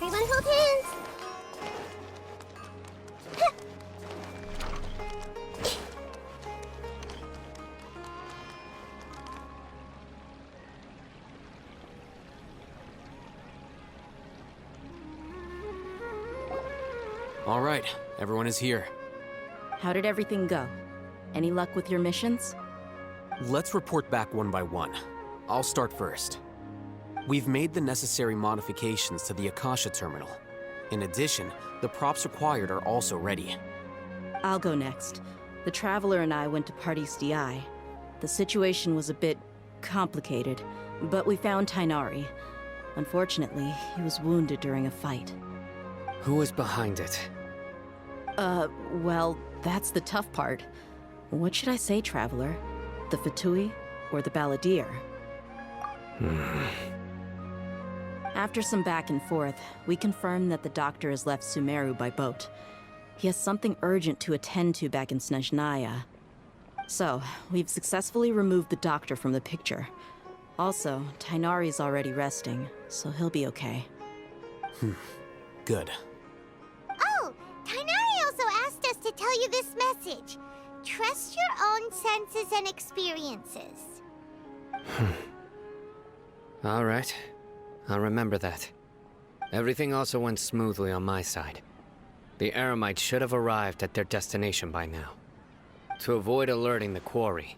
Everyone hold hands! All right, everyone is here. How did everything go? Any luck with your missions? Let's report back one by one. I'll start first. We've made the necessary modifications to the Akasha terminal. In addition, the props required are also ready. I'll go next. The Traveler and I went to Party's DI. The situation was a bit complicated, but we found Tainari. Unfortunately, he was wounded during a fight. Who was behind it? Well, that's the tough part. What should I say, Traveler? The Fatui or the Balladeer? After some back and forth, we confirmed that the doctor has left Sumeru by boat. He has something urgent to attend to back in Snezhnaya. So, we've successfully removed the doctor from the picture. Also, Tainari's already resting, so he'll be okay. Good. Oh, Tainari also asked us to tell you this message. Trust your own senses and experiences. All right. I'll remember that. Everything also went smoothly on my side. The Eremites should have arrived at their destination by now. To avoid alerting the quarry,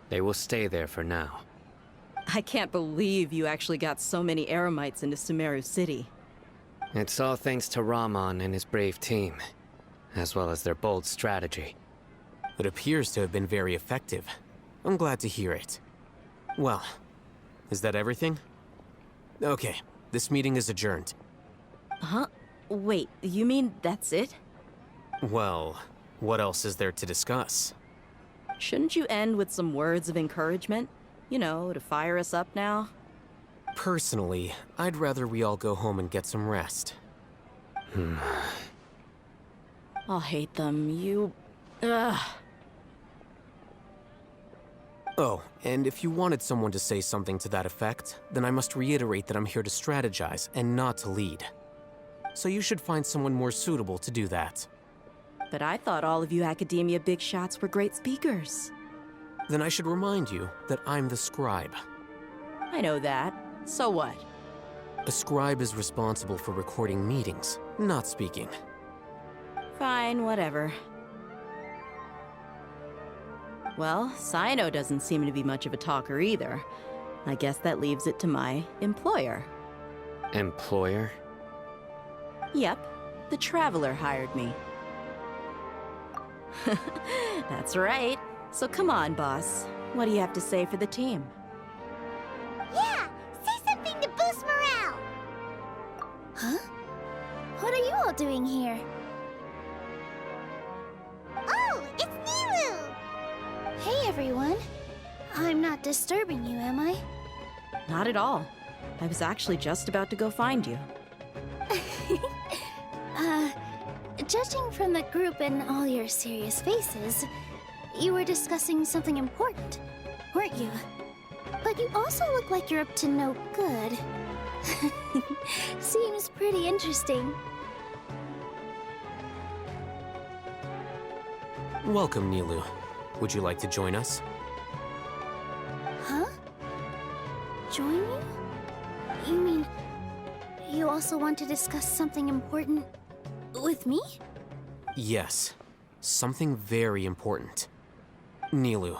they will stay there for now. I can't believe you actually got so many Eremites into Sumeru City. It's all thanks to Rahman and his brave team, as well as their bold strategy. It appears to have been very effective. I'm glad to hear it. Well, is that everything? Okay, this meeting is adjourned. Huh? Wait, you mean that's it? Well, what else is there to discuss? Shouldn't you end with some words of encouragement? You know, to fire us up now? Personally, I'd rather we all go home and get some rest. I'll hate them, you... Ugh. Oh, and if you wanted someone to say something to that effect, then I must reiterate that I'm here to strategize and not to lead. So you should find someone more suitable to do that. But I thought all of you Academia big shots were great speakers. Then I should remind you that I'm the scribe. I know that. So what? A scribe is responsible for recording meetings, not speaking. Fine, whatever. Well, Cyno doesn't seem to be much of a talker either. I guess that leaves it to my employer. Employer? Yep, the Traveler hired me. That's right. So come on, boss. What do you have to say for the team? Yeah, say something to boost morale. Huh? What are you all doing here? Oh, it's Nilu! Hey, everyone. I'm not disturbing you, am I? Not at all. I was actually just about to go find you. Judging from the group and all your serious faces, you were discussing something important, weren't you? But you also look like you're up to no good. Seems pretty interesting. Welcome, Nilu. Would you like to join us? Huh? Join you? You mean you also want to discuss something important with me? Yes. Something very important. Nilu,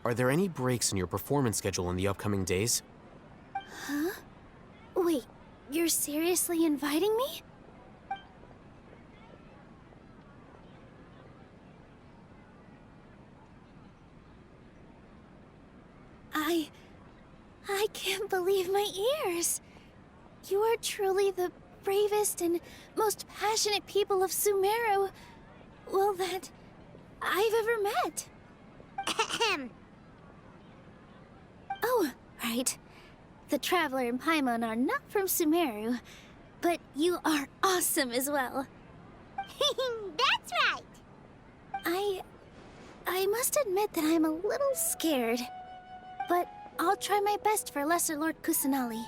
are there any breaks in your performance schedule in the upcoming days? Huh? Wait, you're seriously inviting me? I can't believe my ears. You are truly the bravest and most passionate people of Sumeru, well, that I've ever met. Ahem. Oh, right. The Traveler and Paimon are not from Sumeru, but you are awesome as well. That's right. I must admit that I'm a little scared, but I'll try my best for Lesser Lord Kusanali.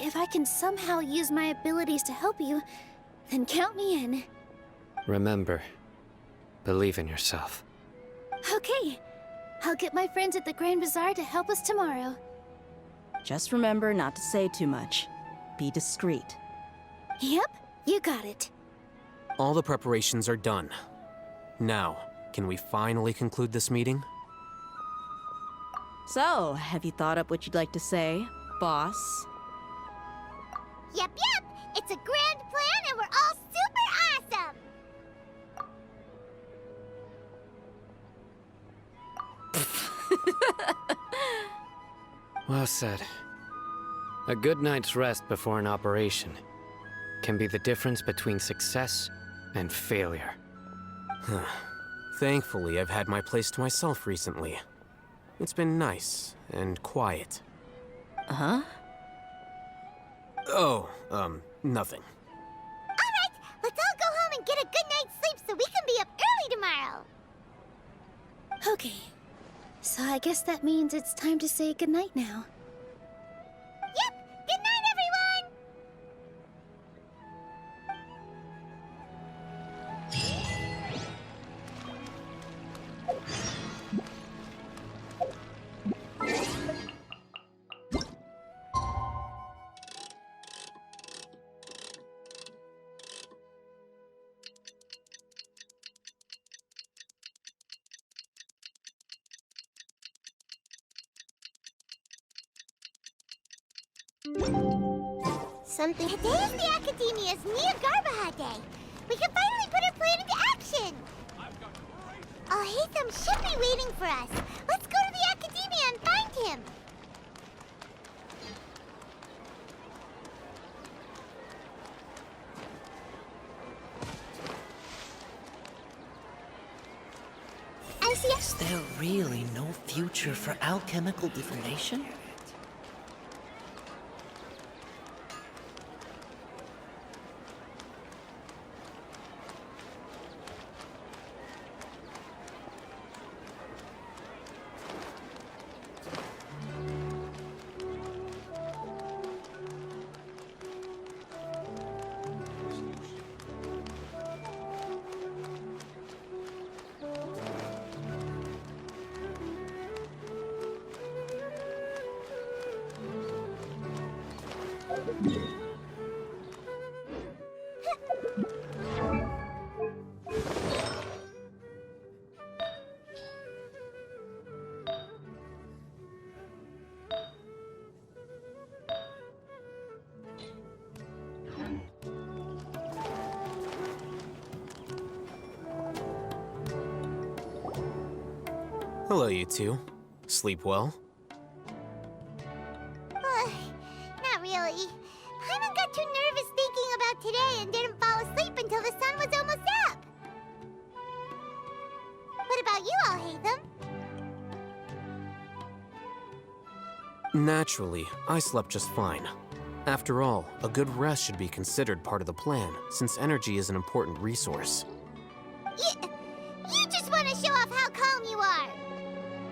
If I can somehow use my abilities to help you, then count me in. Remember, believe in yourself. Okay. I'll get my friends at the Grand Bazaar to help us tomorrow. Just remember not to say too much. Be discreet. Yep, you got it. All the preparations are done. Now, can we finally conclude this meeting? So, have you thought up what you'd like to say, boss? Yep. It's a grand plan and we're all super awesome. Well said. A good night's rest before an operation can be the difference between success and failure. Thankfully, I've had my place to myself recently. It's been nice and quiet. Huh? Oh, nothing. Alright, let's all go home and get a good night's sleep so we can be up early tomorrow. Okay, so I guess that means it's time to say goodnight now. Yep, good night everyone! Something. Today is the Academia's Neogarbaha Day. We can finally put our plan into action. Hatham should be waiting for us. Let's go to the Academia and find him. I see. Is there really no future for alchemical divination? Hello, you two. Sleep well? Not really. Paimon got too nervous thinking about today and didn't fall asleep until the sun was almost up. What about you all, Hatham? Naturally, I slept just fine. After all, a good rest should be considered part of the plan, since energy is an important resource. You just want to show off how calm you are.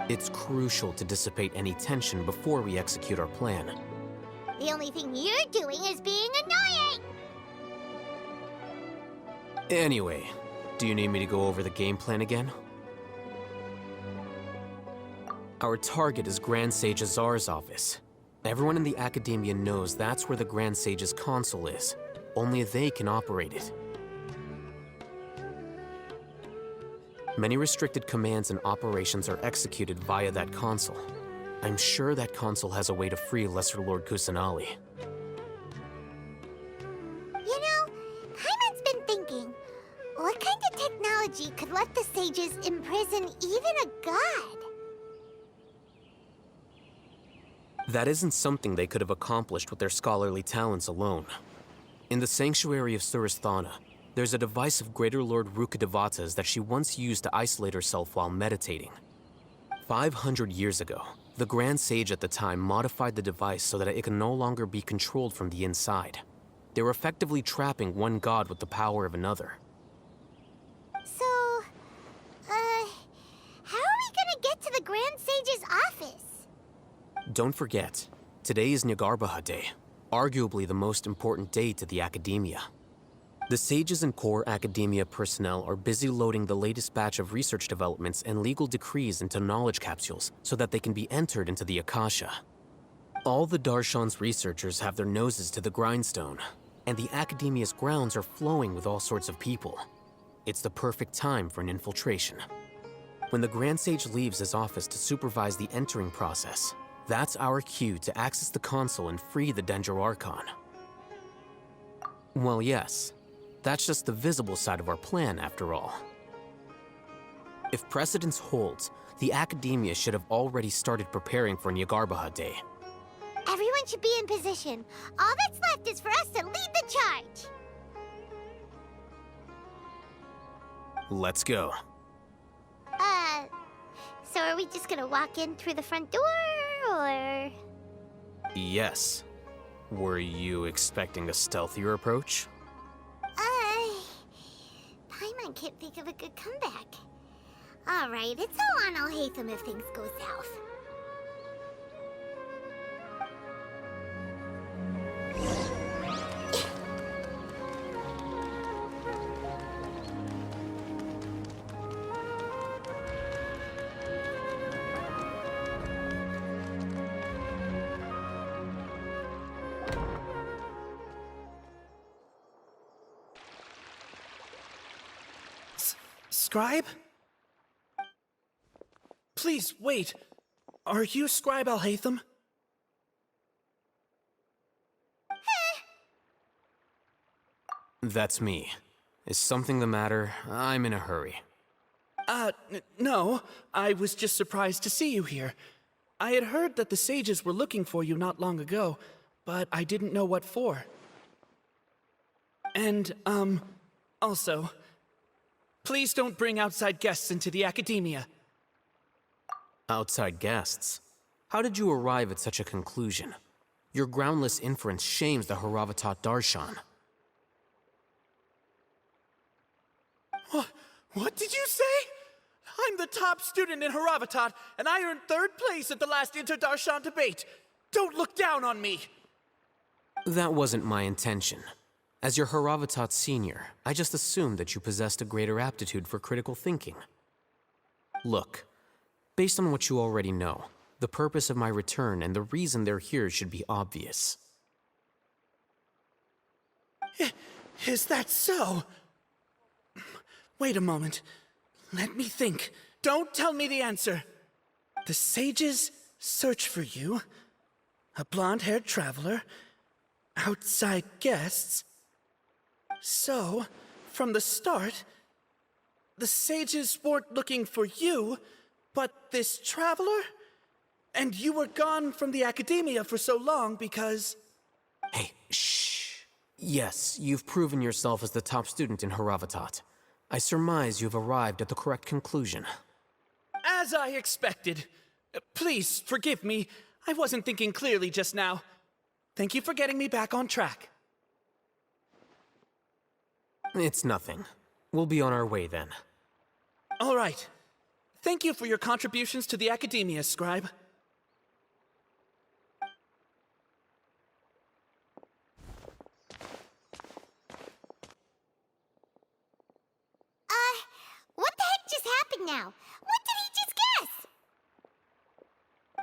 It's crucial to dissipate any tension before we execute our plan. The only thing you're doing is being annoying. Anyway, do you need me to go over the game plan again? Our target is Grand Sage Azar's office. Everyone in the Academia knows that's where the Grand Sage's console is. Only they can operate it. Many restricted commands and operations are executed via that console. I'm sure that console has a way to free Lesser Lord Kusanali. You know, Paimon's been thinking, what kind of technology could let the sages imprison even a god? That isn't something they could have accomplished with their scholarly talents alone. In the Sanctuary of Surasthana, there's a device of Greater Lord Rukkhadevata's that she once used to isolate herself while meditating. 500 years ago, the Grand Sage at the time modified the device so that it could no longer be controlled from the inside. They were effectively trapping one god with the power of another. So, how are we gonna get to the Grand Sage's office? Don't forget, today is Nyargarbaha Day. arguably the most important day to the academia. The sages and core academia personnel are busy loading the latest batch of research developments and legal decrees into knowledge capsules so that they can be entered into the Akasha. All the Darshan's researchers have their noses to the grindstone, and the academia's grounds are flowing with all sorts of people. It's the perfect time for an infiltration. When the Grand Sage leaves his office to supervise the entering process, that's our cue to access the console and free the Dendro Archon. Well, yes. That's just the visible side of our plan, after all. If precedence holds, the academia should have already started preparing for Nyagarbaha Day. Everyone should be in position. All that's left is for us to lead the charge. Let's go. So are we just gonna walk in through the front door, or...? Yes. Were you expecting a stealthier approach? Paimon can't think of a good comeback. Alright, it's all on Alhaitham if things go south. Scribe? Please, wait. Are you Scribe Alhaitham? That's me. Is something the matter? I'm in a hurry. No. I was just surprised to see you here. I had heard that the sages were looking for you not long ago, but I didn't know what for. And, also, please don't bring outside guests into the academia. Outside guests? How did you arrive at such a conclusion? Your groundless inference shames the Haravatat Darshan. What did you say? I'm the top student in Haravatat, and I earned 3rd place at the last Inter-Darshan debate. Don't look down on me! That wasn't my intention. As your Haravatat senior, I just assumed that you possessed a greater aptitude for critical thinking. Look, based on what you already know, the purpose of my return and the reason they're here should be obvious. Is that so? Wait a moment. Let me think. Don't tell me the answer. The sages search for you. A blonde-haired traveler. Outside guests. So, from the start, the sages weren't looking for you, but this traveler? And you were gone from the academia for so long because... Hey, shh. Yes, you've proven yourself as the top student in Haravatat. I surmise you've arrived at the correct conclusion. As I expected. Please, forgive me. I wasn't thinking clearly just now. Thank you for getting me back on track. It's nothing. We'll be on our way then. All right. Thank you for your contributions to the academia, Scribe. What the heck just happened now? What did he just guess?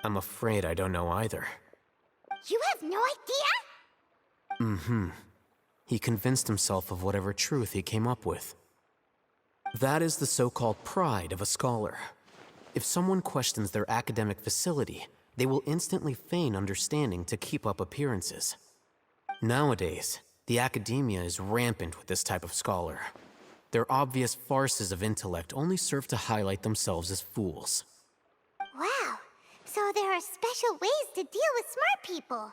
I'm afraid I don't know either. You have no idea? Mm-hmm. He convinced himself of whatever truth he came up with. That is the so-called pride of a scholar. If someone questions their academic facility, they will instantly feign understanding to keep up appearances. Nowadays, the academia is rampant with this type of scholar. Their obvious farces of intellect only serve to highlight themselves as fools. Wow, so there are special ways to deal with smart people.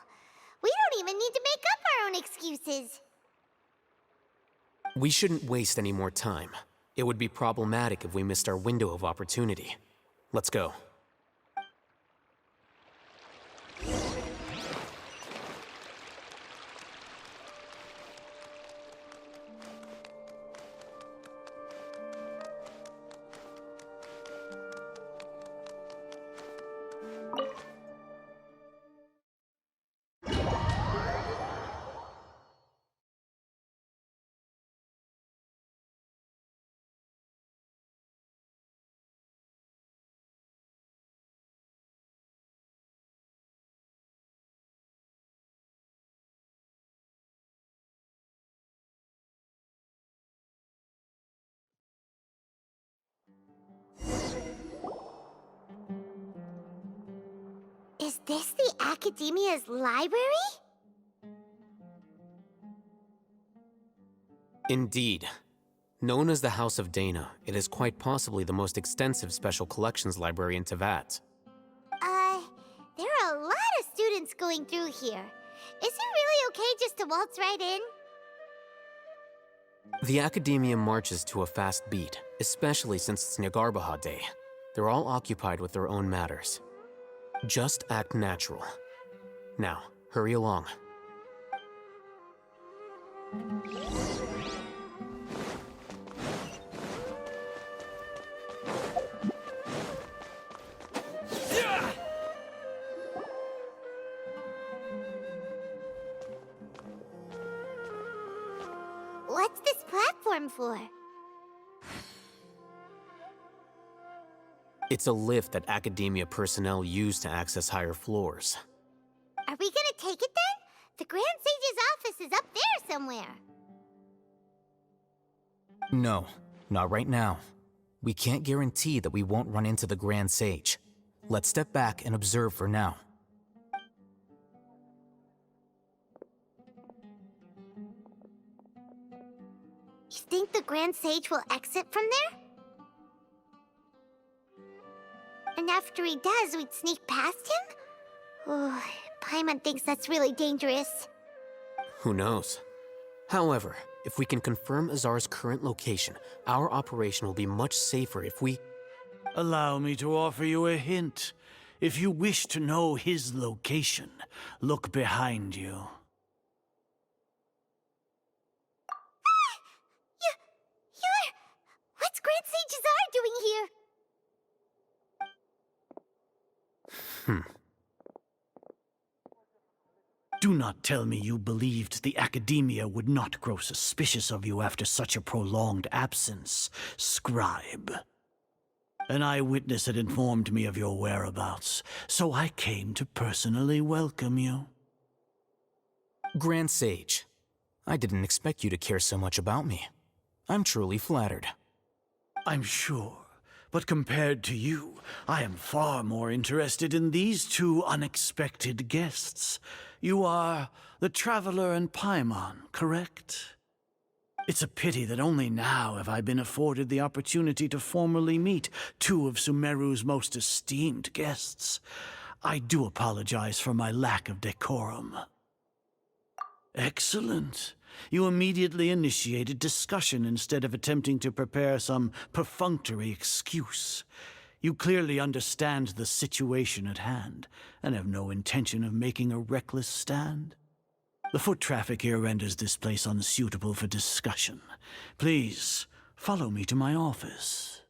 We don't even need to make up our own excuses. We shouldn't waste any more time. It would be problematic if we missed our window of opportunity. Let's go. this the Academia's library? Indeed. Known as the House of Dana, it is quite possibly the most extensive special collections library in Teyvat. There are a lot of students going through here. Is it really okay just to waltz right in? The Academia marches to a fast beat, especially since it's Nyagarbahad Day. They're all occupied with their own matters. Just act natural. Now, hurry along. What's this platform for? It's a lift that Academia personnel use to access higher floors. Are we gonna take it then? The Grand Sage's office is up there somewhere. No, not right now. We can't guarantee that we won't run into the Grand Sage. Let's step back and observe for now. You think the Grand Sage will exit from there? And after he does, we'd sneak past him? Oh, Paimon thinks that's really dangerous. Who knows? However, if we can confirm Azar's current location, our operation will be much safer if we... Allow me to offer you a hint. If you wish to know his location, look behind you. What's Grand Sage Azar doing here? Do not tell me you believed the Academia would not grow suspicious of you after such a prolonged absence, scribe. An eyewitness had informed me of your whereabouts, so I came to personally welcome you. Grand Sage, I didn't expect you to care so much about me. I'm truly flattered. I'm sure, but compared to you, I am far more interested in these two unexpected guests. You are the Traveler and Paimon, correct? It's a pity that only now have I been afforded the opportunity to formally meet two of Sumeru's most esteemed guests. I do apologize for my lack of decorum. Excellent. You immediately initiated discussion instead of attempting to prepare some perfunctory excuse. You clearly understand the situation at hand, and have no intention of making a reckless stand. The foot traffic here renders this place unsuitable for discussion. Please, follow me to my office.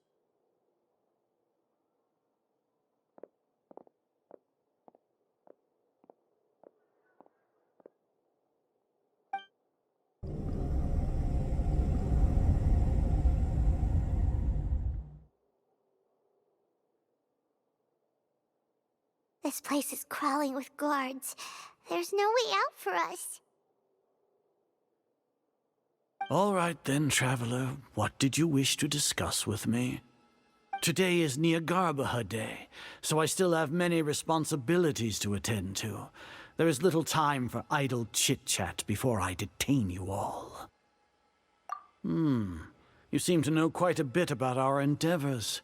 This place is crawling with guards. There's no way out for us. All right then, Traveler. What did you wish to discuss with me? Today is Nyagarbahad Day, so I still have many responsibilities to attend to. There is little time for idle chit-chat before I detain you all. You seem to know quite a bit about our endeavors.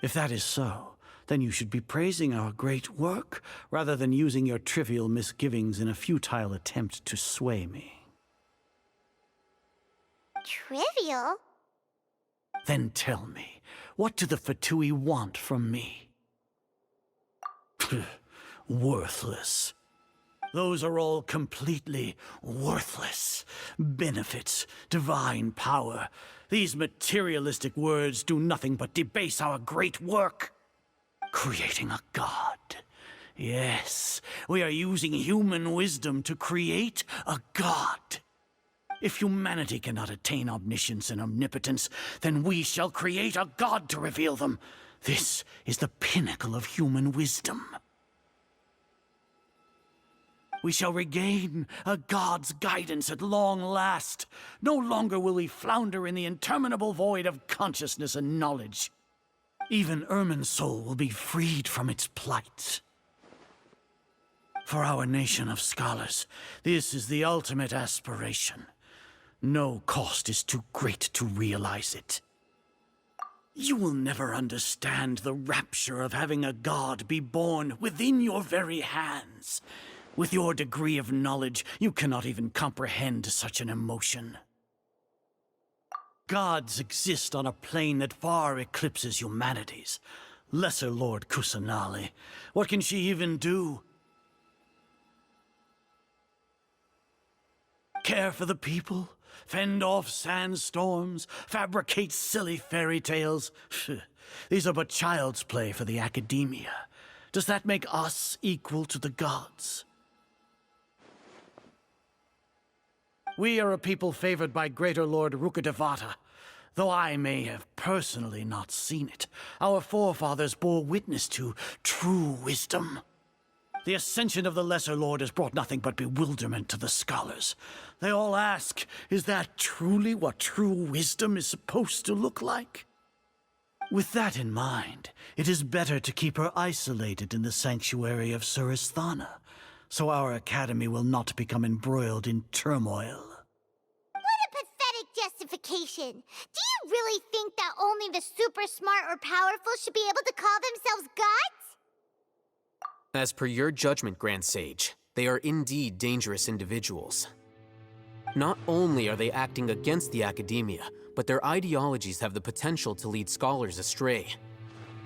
If that is so, then you should be praising our great work, rather than using your trivial misgivings in a futile attempt to sway me. Trivial? Then tell me, what do the Fatui want from me? Worthless. Those are all completely worthless. Benefits, divine power. These materialistic words do nothing but debase our great work. Creating a god. Yes, we are using human wisdom to create a god. If humanity cannot attain omniscience and omnipotence, then we shall create a god to reveal them. This is the pinnacle of human wisdom. We shall regain a god's guidance at long last. No longer will we flounder in the interminable void of consciousness and knowledge. Even Irmin's soul will be freed from its plight. For our nation of scholars, this is the ultimate aspiration. No cost is too great to realize it. You will never understand the rapture of having a god be born within your very hands. With your degree of knowledge, you cannot even comprehend such an emotion. Gods exist on a plane that far eclipses humanity's. Lesser Lord Kusanali, what can she even do? Care for the people? Fend off sandstorms? Fabricate silly fairy tales? These are but child's play for the academia. Does that make us equal to the gods? We are a people favored by Greater Lord Rukkhadevata. Though I may have personally not seen it, our forefathers bore witness to true wisdom. The ascension of the Lesser Lord has brought nothing but bewilderment to the scholars. They all ask, is that truly what true wisdom is supposed to look like? With that in mind, it is better to keep her isolated in the sanctuary of Suristhana, so our academy will not become embroiled in turmoil. What a pathetic justification! Do you really think that only the super smart or powerful should be able to call themselves gods? As per your judgment, Grand Sage, they are indeed dangerous individuals. Not only are they acting against the academia, but their ideologies have the potential to lead scholars astray.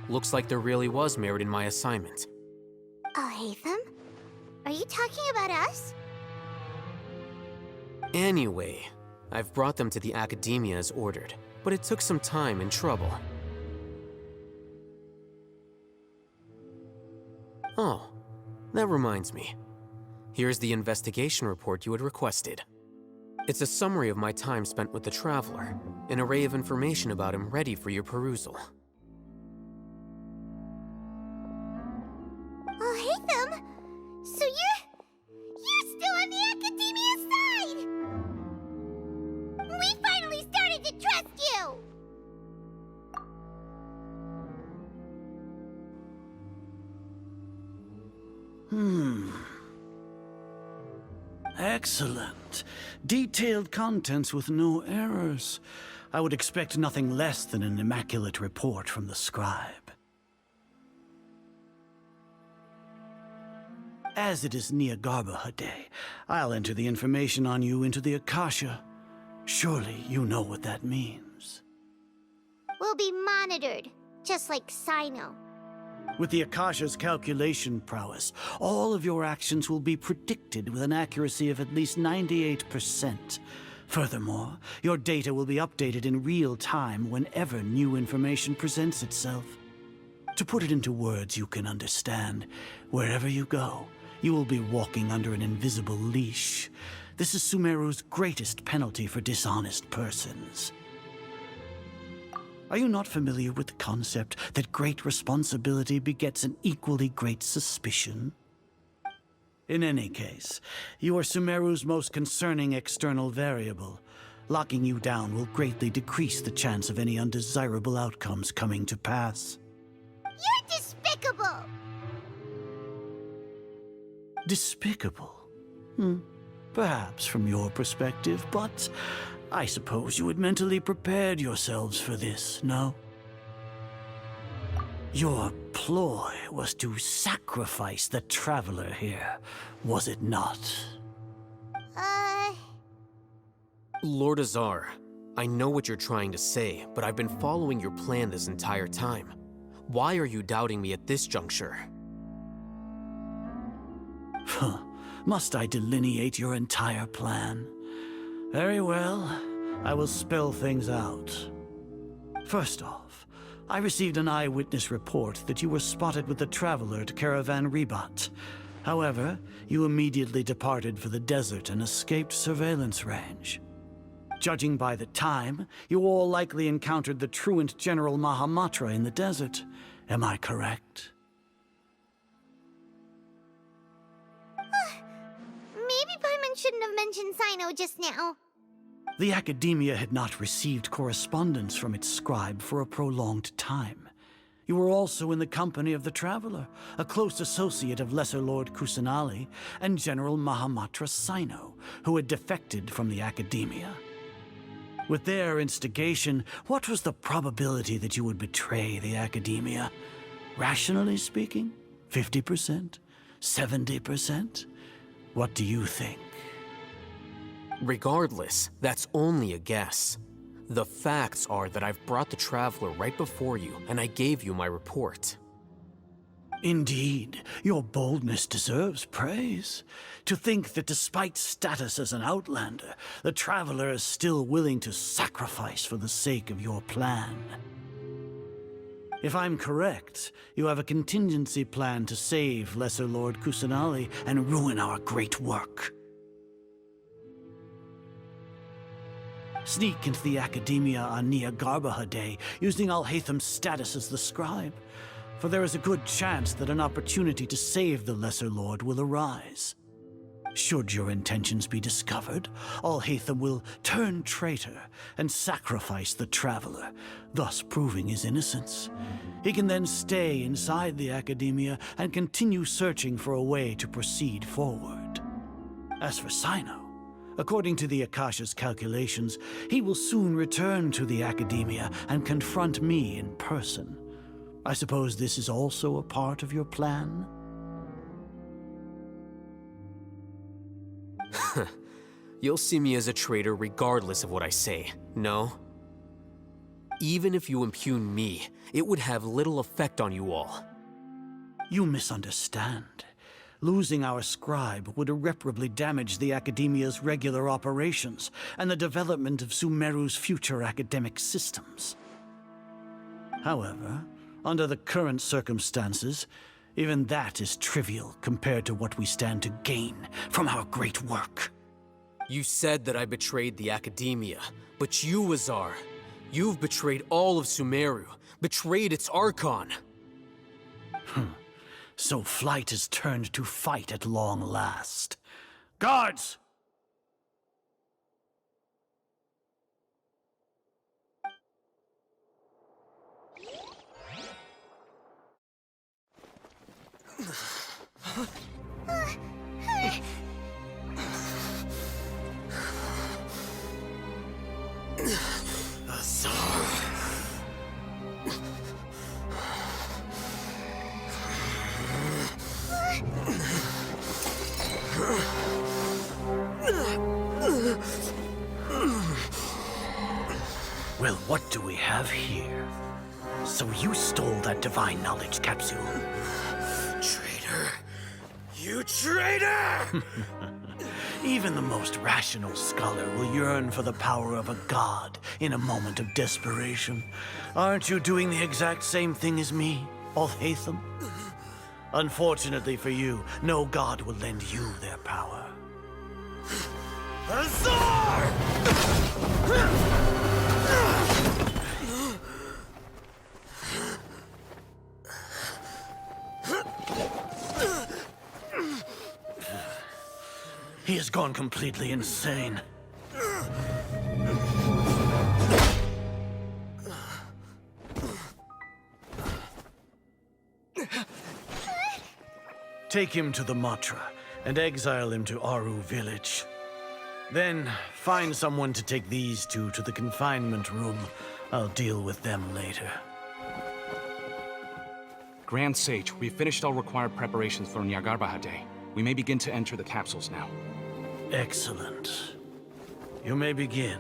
Looks like there really was merit in my assignment. Oh, Hatham? Are you talking about us? Anyway, I've brought them to the academia as ordered, but it took some time and trouble. Oh, that reminds me. Here's the investigation report you had requested. It's a summary of my time spent with the Traveler, an array of information about him ready for your perusal. Oh, Hatham! So you're still on the academia side! We finally started to trust you! Excellent. Detailed contents with no errors. I would expect nothing less than an immaculate report from the scribe. As it is Niagarbaha Day, I'll enter the information on you into the Akasha. Surely you know what that means. We'll be monitored, just like Sino. With the Akasha's calculation prowess, all of your actions will be predicted with an accuracy of at least 98%. Furthermore, your data will be updated in real time whenever new information presents itself. To put it into words you can understand, wherever you go, you will be walking under an invisible leash. This is Sumeru's greatest penalty for dishonest persons. Are you not familiar with the concept that great responsibility begets an equally great suspicion? In any case, you are Sumeru's most concerning external variable. Locking you down will greatly decrease the chance of any undesirable outcomes coming to pass. You're despicable! Despicable? Perhaps from your perspective, but I suppose you had mentally prepared yourselves for this, no? Your ploy was to sacrifice the Traveler here, was it not? Lord Azar, I know what you're trying to say, but I've been following your plan this entire time. Why are you doubting me at this juncture? Must I delineate your entire plan? Very well, I will spell things out. First off, I received an eyewitness report that you were spotted with the Traveler at Caravan Ribat. However, you immediately departed for the desert and escaped surveillance range. Judging by the time, you all likely encountered the truant General Mahamatra in the desert. Am I correct? Maybe Paimon shouldn't have mentioned Sino just now. The Academia had not received correspondence from its scribe for a prolonged time. You were also in the company of the Traveler, a close associate of Lesser Lord Kusanali and General Mahamatra Sino, who had defected from the Academia. With their instigation, what was the probability that you would betray the Academia? Rationally speaking, 50%? 70%? What do you think? Regardless, that's only a guess. The facts are that I've brought the Traveler right before you, and I gave you my report. Indeed, your boldness deserves praise. To think that despite status as an outlander, the Traveler is still willing to sacrifice for the sake of your plan. If I'm correct, you have a contingency plan to save Lesser Lord Kusanali and ruin our great work. Sneak into the Academia on Nia Garbaha Day, using Alhaitham's status as the scribe. For there is a good chance that an opportunity to save the Lesser Lord will arise. Should your intentions be discovered, Alhaitham will turn traitor and sacrifice the Traveler, thus proving his innocence. He can then stay inside the Academia and continue searching for a way to proceed forward. As for Sino, according to the Akasha's calculations, he will soon return to the Academia and confront me in person. I suppose this is also a part of your plan? You'll see me as a traitor regardless of what I say, no? Even if you impugn me, it would have little effect on you all. You misunderstand. Losing our scribe would irreparably damage the Academia's regular operations and the development of Sumeru's future academic systems. However, under the current circumstances, even that is trivial compared to what we stand to gain from our great work. You said that I betrayed the Academia, but you, Azar, you've betrayed all of Sumeru, betrayed its Archon. So flight has turned to fight at long last. Guards! Well, what do we have here? So you stole that divine knowledge capsule. Traitor! You traitor! Even the most rational scholar will yearn for the power of a god in a moment of desperation. Aren't you doing the exact same thing as me, Alhaitham? Unfortunately for you, no god will lend you their power. Azar! He has gone completely insane. Take him to the Matra and exile him to Aru village. Then find someone to take these two to the confinement room. I'll deal with them later. Grand Sage, we've finished all required preparations for Nyargarbaha Day. We may begin to enter the capsules now. Excellent. You may begin.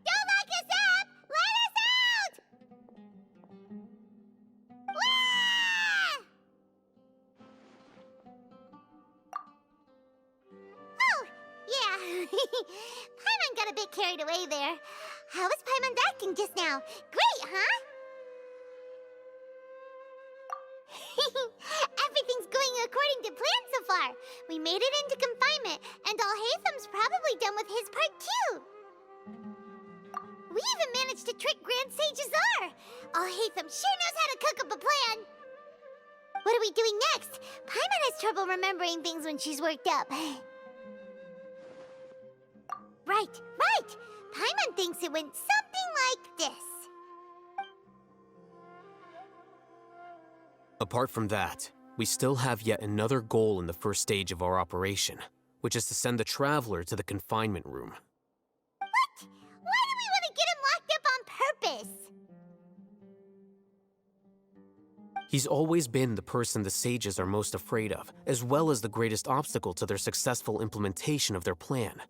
Don't lock us up! Let us out! Oh, yeah. Paimon got a bit carried away there. How was Paimon acting just now? Great, huh? far. We made it into confinement, and Alhatham's probably done with his part too. We even managed to trick Grand Sage Azar. Alhatham sure knows how to cook up a plan. What are we doing next? Paimon has trouble remembering things when she's worked up. Right. Paimon thinks it went something like this. Apart from that, we still have yet another goal in the first stage of our operation, which is to send the Traveler to the confinement room. What? Why do we want to get him locked up on purpose? He's always been the person the sages are most afraid of, as well as the greatest obstacle to their successful implementation of their plan.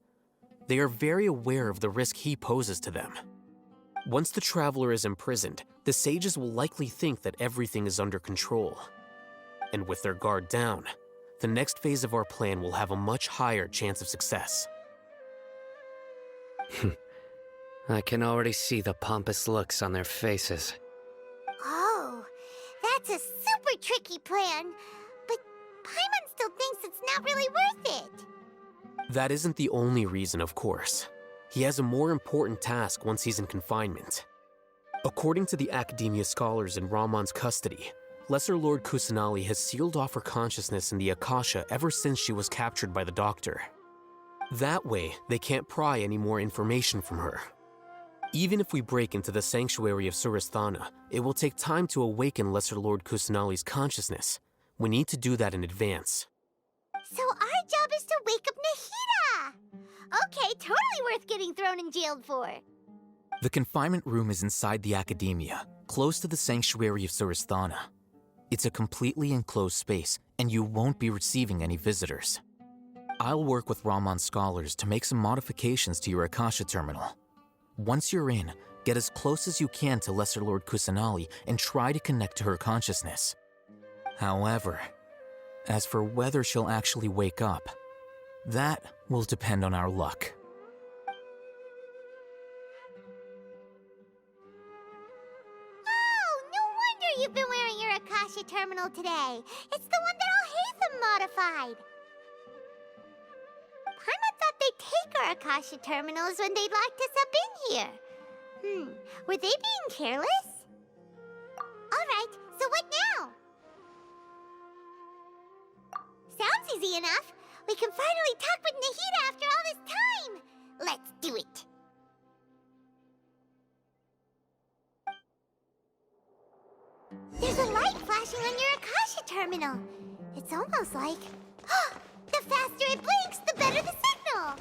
They are very aware of the risk he poses to them. Once the Traveler is imprisoned, the sages will likely think that everything is under control. And with their guard down, the next phase of our plan will have a much higher chance of success. I can already see the pompous looks on their faces. Oh, that's a super tricky plan. But Paimon still thinks it's not really worth it. That isn't the only reason, of course. He has a more important task once he's in confinement. According to the Academia scholars in Ramon's custody, Lesser Lord Kusanali has sealed off her consciousness in the Akasha ever since she was captured by the Doctor. That way, they can't pry any more information from her. Even if we break into the sanctuary of Surasthana, it will take time to awaken Lesser Lord Kusanali's consciousness. We need to do that in advance. So our job is to wake up Nahida! Okay, totally worth getting thrown in jail for. The confinement room is inside the Academia, close to the sanctuary of Surasthana. It's a completely enclosed space, and you won't be receiving any visitors. I'll work with Ramon's scholars to make some modifications to your Akasha terminal. Once you're in, get as close as you can to Lesser Lord Kusanali and try to connect to her consciousness. However, as for whether she'll actually wake up, that will depend on our luck. Oh, no wonder you've been wearing your Akasha terminal today. It's the one that Alhaitham modified. Paimon thought they'd take our Akasha terminals when they locked us up in here. Were they being careless? Alright, so what now? Sounds easy enough. We can finally talk with Nahida after all this time. Let's do it. There's a light flashing on your Akasha terminal. It's almost like... the faster it blinks, the better the signal.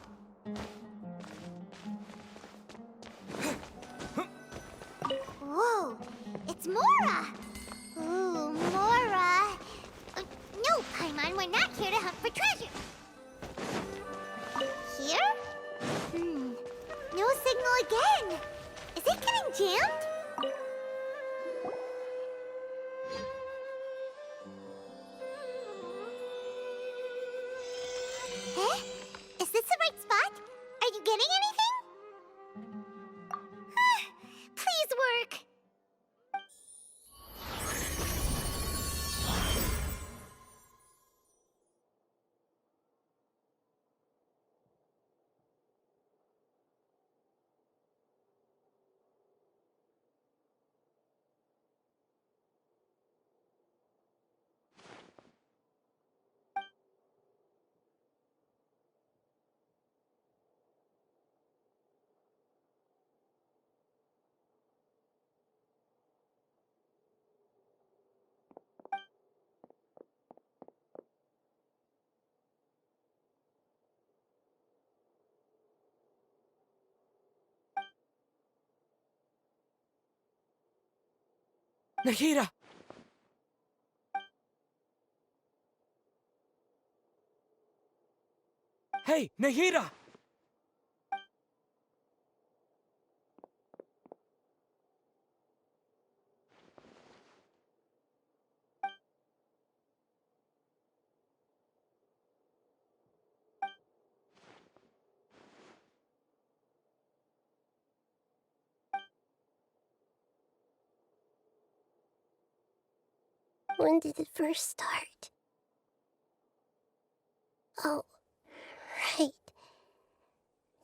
Whoa, it's Mora. Ooh, Mora. No, Paimon, we're not here to hunt for treasure. Here? No signal again. Is it getting jammed? Eh? Is this the right spot? Are you getting anything? Please work. Nahida! Hey, Nahida! When did it first start? Oh, right.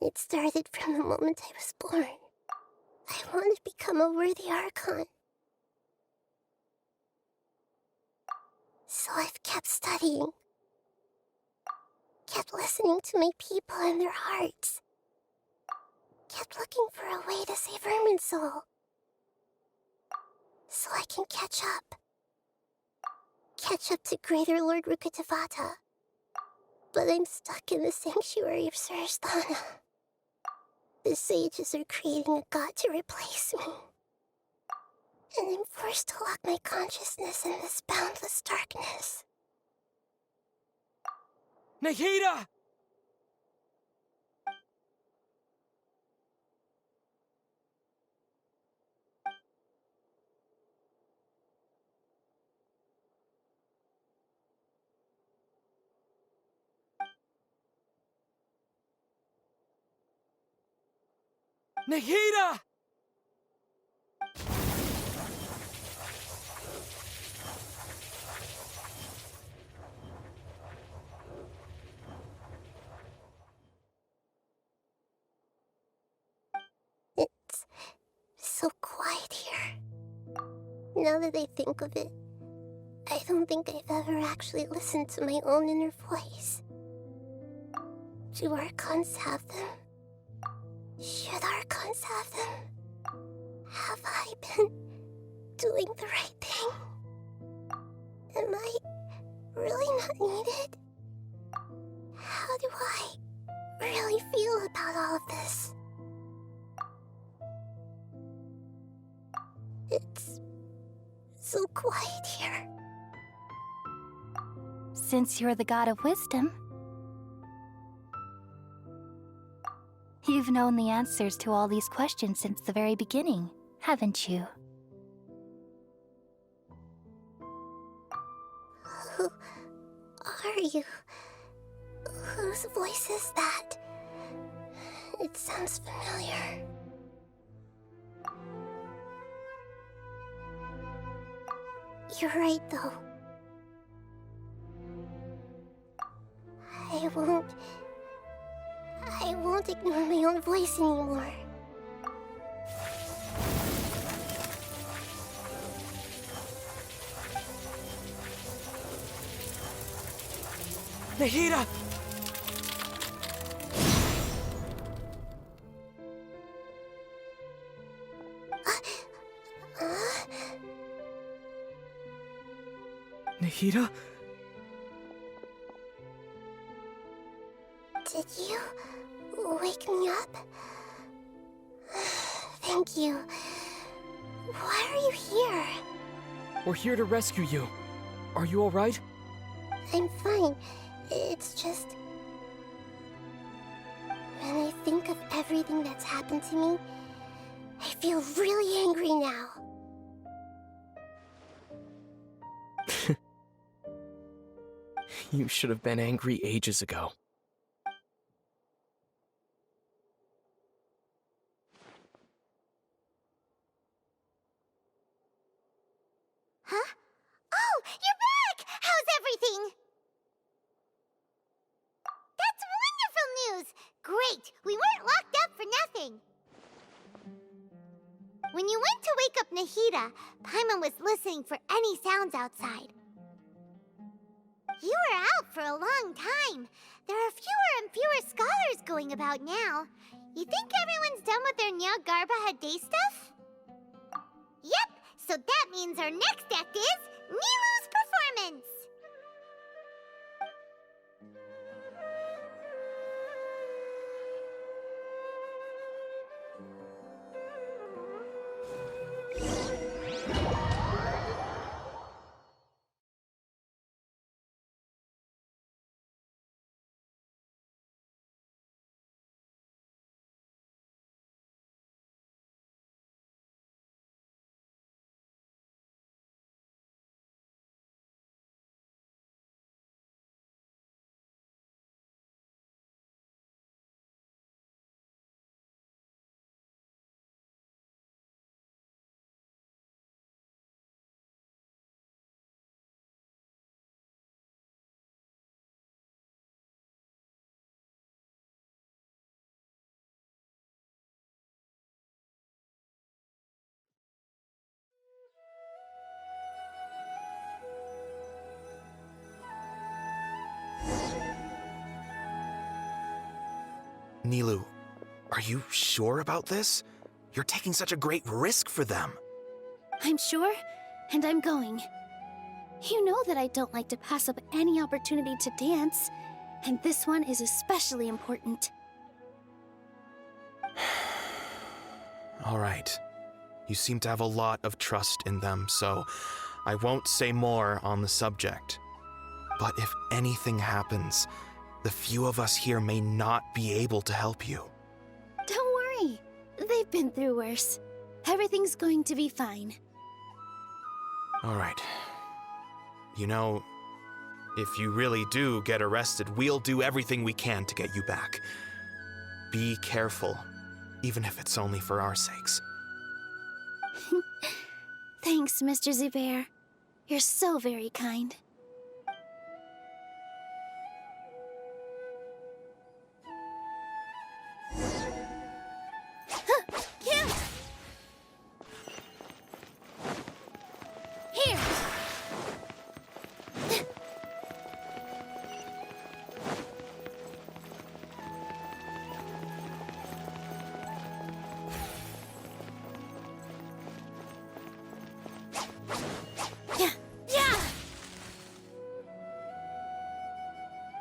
It started from the moment I was born. I wanted to become a worthy Archon. So I've kept studying. Kept listening to my people and their hearts. Kept looking for a way to save Irminsul. So I can catch up. Catch up to Greater Lord Rukkhadevata. But I'm stuck in the sanctuary of Surasthana. The sages are creating a god to replace me. And I'm forced to lock my consciousness in this boundless darkness. Nahida! Nahida! It's so quiet here. Now that I think of it, I don't think I've ever actually listened to my own inner voice. Do Archons have them? Should Archons have them? Have I been doing the right thing? Am I really not needed? How do I really feel about all of this? It's so quiet here. Since you're the god of wisdom, you've known the answers to all these questions since the very beginning, haven't you? Who are you? Whose voice is that? It sounds familiar. You're right, though. I won't ignore my own voice anymore. Nahida! Nahida? Did you wake me up? Thank you. Why are you here? We're here to rescue you. Are you alright? I'm fine. It's just... when I think of everything that's happened to me, I feel really angry now. You should have been angry ages ago. Huh? Oh, you're back! How's everything? That's wonderful news! Great! We weren't locked up for nothing! When you went to wake up Nahida, Paimon was listening for any sounds outside. You were out for a long time. There are fewer and fewer scholars going about now. You think everyone's done with their Nyargarba Day stuff? Yep, so that means our next act is Nilou's performance! Nilu, are you sure about this? You're taking such a great risk for them. I'm sure, and I'm going. You know that I don't like to pass up any opportunity to dance, and this one is especially important. All right. You seem to have a lot of trust in them, so I won't say more on the subject. But if anything happens, the few of us here may not be able to help you. Don't worry. They've been through worse. Everything's going to be fine. All right. You know, if you really do get arrested, we'll do everything we can to get you back. Be careful, even if it's only for our sakes. Thanks, Mr. Zubair. You're so very kind. Here! Here! Yeah! Yeah!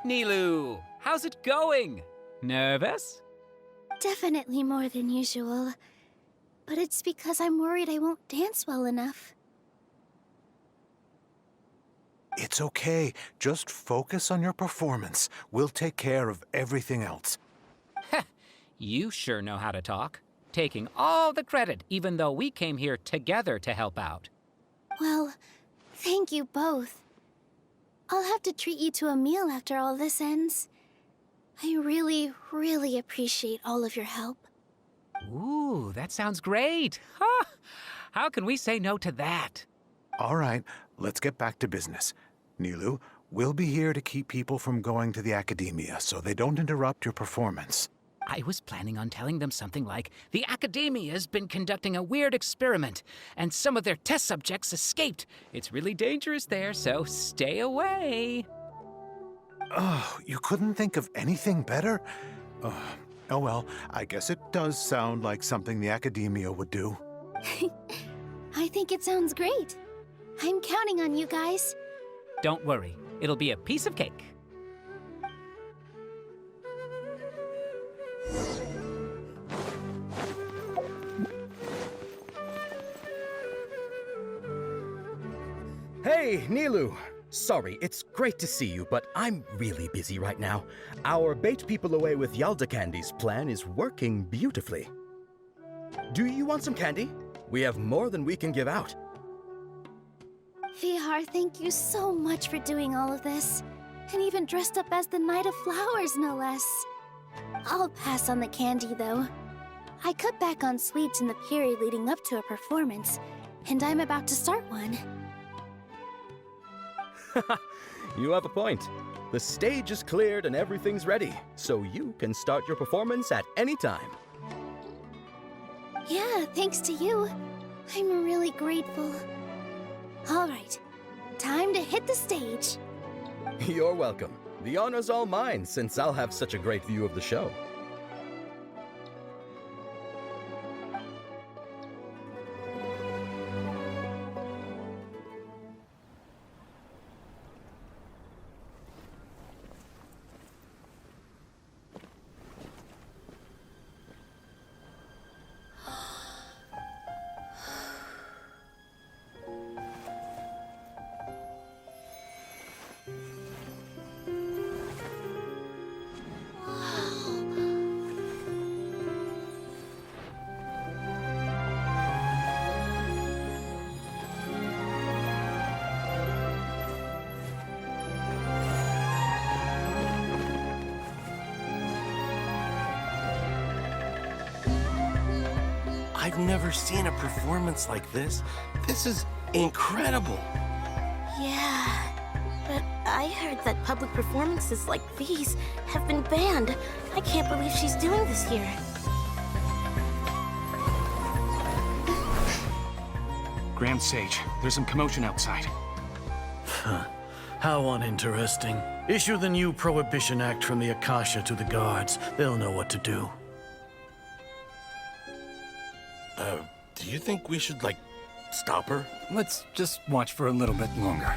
Nilu, how's it going? Nervous? Definitely more than usual. But it's because I'm worried I won't dance well enough. It's okay. Just focus on your performance. We'll take care of everything else. You sure know how to talk. Taking all the credit, even though we came here together to help out. Well, thank you both. I'll have to treat you to a meal after all this ends. I really, really appreciate all of your help. Ooh, that sounds great. Huh? How can we say no to that? All right, let's get back to business. Nilu, we'll be here to keep people from going to the academia so they don't interrupt your performance. I was planning on telling them something like, the Academia's been conducting a weird experiment, and some of their test subjects escaped. It's really dangerous there, so stay away. Oh, you couldn't think of anything better? Oh well, I guess it does sound like something the academia would do. I think it sounds great. I'm counting on you guys. Don't worry, it'll be a piece of cake. Hey, Nilu! Sorry, it's great to see you, but I'm really busy right now. Our Bait People Away with Yalda Candies plan is working beautifully. Do you want some candy? We have more than we can give out. Vihar, thank you so much for doing all of this. And even dressed up as the Knight of Flowers, no less. I'll pass on the candy, though. I cut back on sweets in the period leading up to a performance, and I'm about to start one. You have a point. The stage is cleared and everything's ready, so you can start your performance at any time. Yeah, thanks to you. I'm really grateful. All right, time to hit the stage. You're welcome. The honor's all mine, since I'll have such a great view of the show. I've never seen a performance like this. This is incredible. Yeah, but I heard that public performances like these have been banned. I can't believe she's doing this here. Grand Sage, there's some commotion outside. How uninteresting. Issue the new Prohibition Act from the Akasha to the guards. They'll know what to do. Do you think we should, like, stop her? Let's just watch for a little bit longer.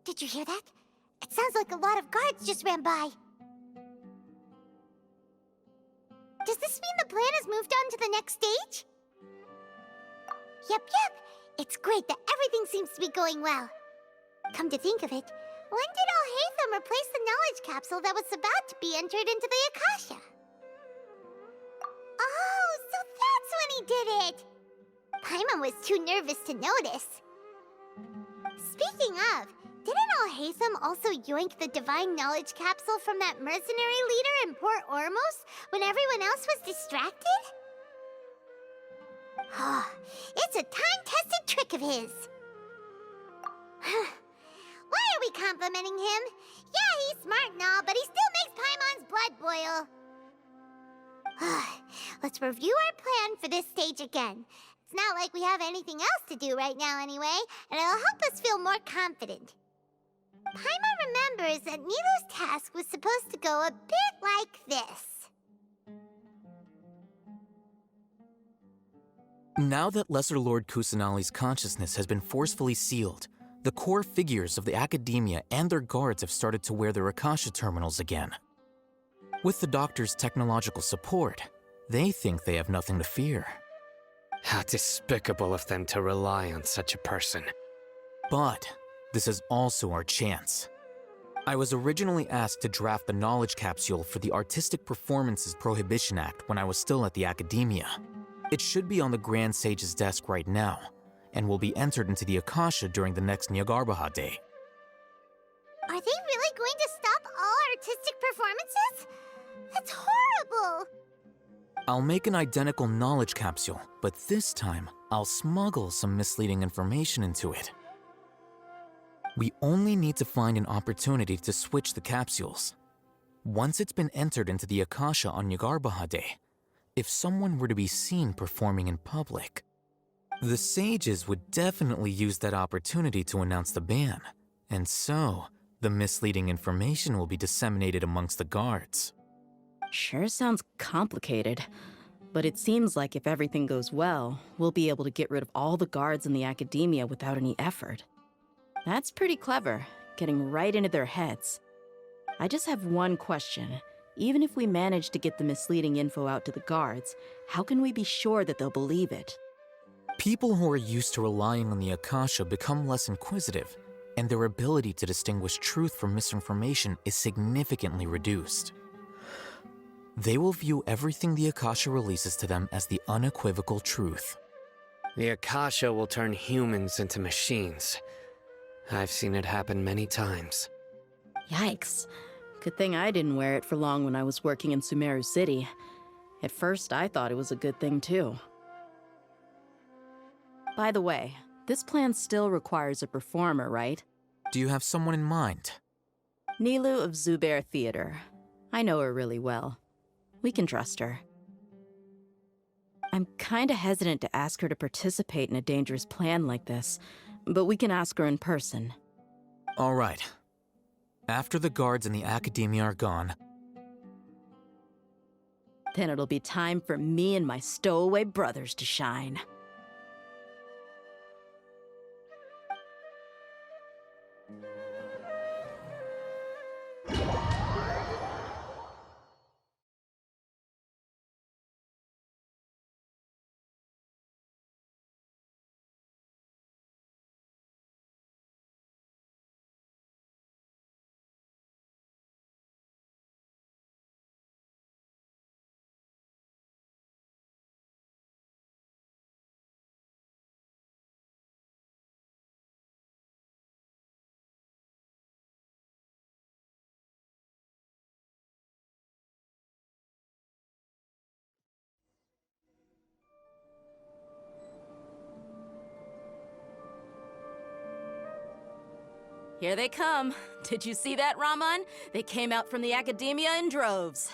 Did you hear that? It sounds like a lot of guards just ran by. Does this mean the plan has moved on to the next stage? Yep. It's great that everything seems to be going well. Come to think of it, when did Alhaitham replace the knowledge capsule that was about to be entered into the Akasha? Oh, so that's when he did it! Paimon was too nervous to notice. Speaking of, didn't Alhaitham also yoink the divine knowledge capsule from that mercenary leader in Port Ormos when everyone else was distracted? It's a time-tested trick of his. Why are we complimenting him? Yeah, he's smart and all, but he still makes Paimon's blood boil. Let's review our plan for this stage again. It's not like we have anything else to do right now anyway, and it'll help us feel more confident. Paimon remembers that Nilu's task was supposed to go a bit like this. Now that Lesser Lord Kusanali's consciousness has been forcefully sealed, the core figures of the academia and their guards have started to wear their Akasha terminals again. With the doctor's technological support, they think they have nothing to fear. How despicable of them to rely on such a person. But this is also our chance. I was originally asked to draft the knowledge capsule for the Artistic Performances Prohibition Act when I was still at the academia. It should be on the Grand Sage's desk right now, and will be entered into the Akasha during the next Nyargarbaha Day. Are they really going to stop all artistic performances? That's horrible! I'll make an identical knowledge capsule, but this time, I'll smuggle some misleading information into it. We only need to find an opportunity to switch the capsules. Once it's been entered into the Akasha on Nyargarbaha Day, if someone were to be seen performing in public, the sages would definitely use that opportunity to announce the ban, and so the misleading information will be disseminated amongst the guards. Sure sounds complicated, but it seems like if everything goes well, we'll be able to get rid of all the guards in the academia without any effort. That's pretty clever, getting right into their heads. I just have one question. Even if we manage to get the misleading info out to the guards, how can we be sure that they'll believe it? People who are used to relying on the Akasha become less inquisitive, and their ability to distinguish truth from misinformation is significantly reduced. They will view everything the Akasha releases to them as the unequivocal truth. The Akasha will turn humans into machines. I've seen it happen many times. Yikes. Good thing I didn't wear it for long when I was working in Sumeru City. At first, I thought it was a good thing too. By the way, this plan still requires a performer, right? Do you have someone in mind? Nilu of Zubair Theater. I know her really well. We can trust her. I'm kinda hesitant to ask her to participate in a dangerous plan like this, but we can ask her in person. All right. After the guards and the Academia are gone, Then it'll be time for me and my stowaway brothers to shine. Here they come. Did you see that, Raman? They came out from the Academia in droves.